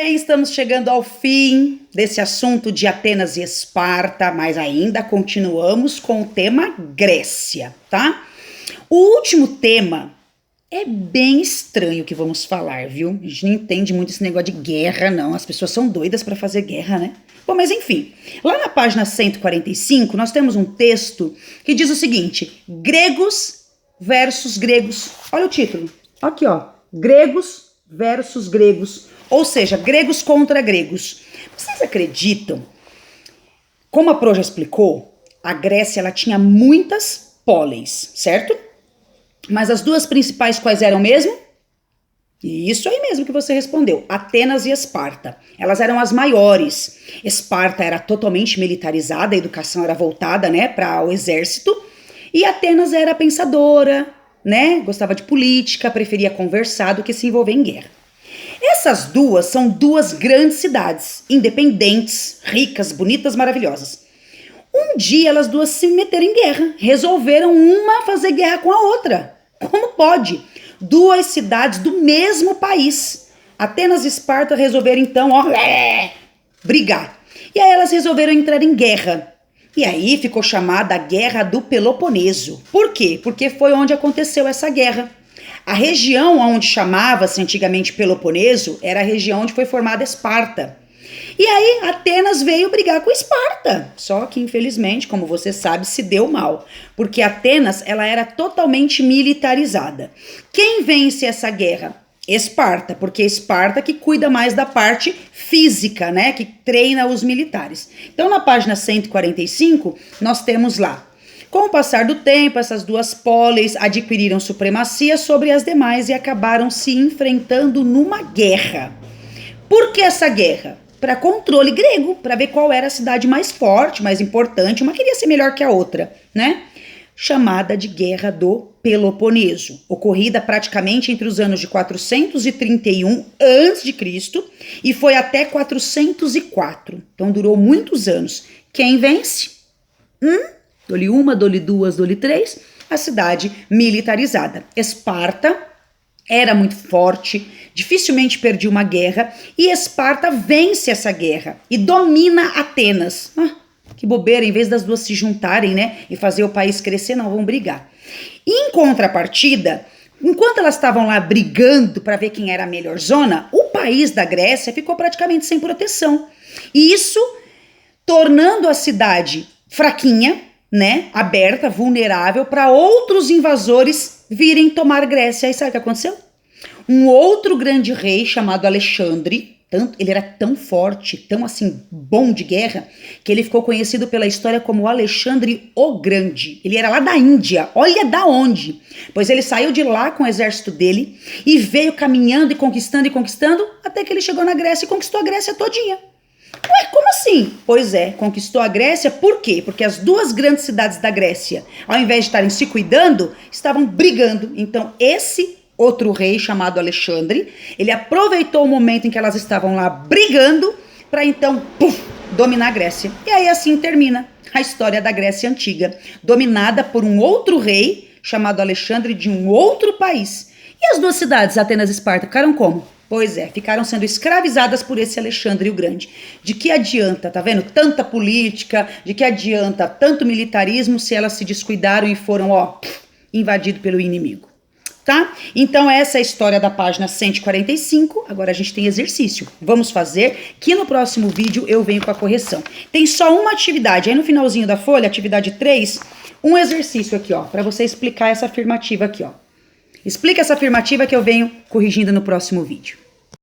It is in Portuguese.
Estamos chegando ao fim desse assunto de Atenas e Esparta, mas ainda continuamos com o tema Grécia, tá? O último tema é bem estranho que vamos falar, viu? A gente não entende muito esse negócio de guerra, não. As pessoas são doidas para fazer guerra, né? Bom, mas enfim, lá na página 145, nós temos um texto que diz o seguinte: gregos versus gregos. Olha o título. Aqui, ó. Gregos versus gregos. Ou seja, gregos contra gregos. Vocês acreditam? Como a Pro já explicou, a Grécia ela tinha muitas póleis, certo? Mas as duas principais quais eram mesmo? Isso aí mesmo que você respondeu, Atenas e Esparta. Elas eram as maiores. Esparta era totalmente militarizada, a educação era voltada, né, para o exército. E Atenas era pensadora, né, gostava de política, preferia conversar do que se envolver em guerra. Essas duas são duas grandes cidades, independentes, ricas, bonitas, maravilhosas. Um dia elas duas se meteram em guerra, resolveram uma fazer guerra com a outra. Como pode? Duas cidades do mesmo país. Atenas e Esparta resolveram então, brigar. E aí elas resolveram entrar em guerra. E aí ficou chamada a Guerra do Peloponeso. Por quê? Porque foi onde aconteceu essa guerra. A região onde chamava-se antigamente Peloponeso era a região onde foi formada Esparta. E aí Atenas veio brigar com Esparta. Só que infelizmente, como você sabe, se deu mal. Porque Atenas ela era totalmente militarizada. Quem vence essa guerra? Esparta, porque Esparta que cuida mais da parte física, né? Que treina os militares. Então na página 145 nós temos lá: com o passar do tempo, essas duas póleis adquiriram supremacia sobre as demais e acabaram se enfrentando numa guerra. Por que essa guerra? Para controle grego, para ver qual era a cidade mais forte, mais importante. Uma queria ser melhor que a outra, né? Chamada de Guerra do Peloponeso, ocorrida praticamente entre os anos de 431 a.C. e foi até 404. Então durou muitos anos. Quem vence? Dole uma, dole duas, dole três, a cidade militarizada. Esparta era muito forte, dificilmente perdia uma guerra, e Esparta vence essa guerra e domina Atenas. Que bobeira, em vez das duas se juntarem, né, e fazer o país crescer, não, vão brigar. Em contrapartida, enquanto elas estavam lá brigando para ver quem era a melhor zona, o país da Grécia ficou praticamente sem proteção. E isso tornando a cidade fraquinha, né, aberta, vulnerável para outros invasores virem tomar Grécia. Aí sabe o que aconteceu? Um outro grande rei chamado Alexandre, ele era tão forte, tão assim bom de guerra, que ele ficou conhecido pela história como Alexandre o Grande. Ele era lá da Índia, olha da onde. Pois ele saiu de lá com o exército dele e veio caminhando e conquistando, até que ele chegou na Grécia e conquistou a Grécia todinha. Ué, como assim? Pois é, conquistou a Grécia, por quê? Porque as duas grandes cidades da Grécia, ao invés de estarem se cuidando, estavam brigando. Então esse outro rei chamado Alexandre, ele aproveitou o momento em que elas estavam lá brigando para então, dominar a Grécia. E aí assim termina a história da Grécia Antiga, dominada por um outro rei chamado Alexandre de um outro país. E as duas cidades, Atenas e Esparta, ficaram como? Pois é, ficaram sendo escravizadas por esse Alexandre o Grande. De que adianta, tá vendo? Tanta política, de que adianta tanto militarismo se elas se descuidaram e foram, invadidos pelo inimigo. Tá? Então essa é a história da página 145, agora a gente tem exercício. Vamos fazer, que no próximo vídeo eu venho com a correção. Tem só uma atividade, aí no finalzinho da folha, atividade 3, um exercício aqui, ó, para você explicar essa afirmativa aqui, ó. Explica essa afirmativa que eu venho corrigindo no próximo vídeo.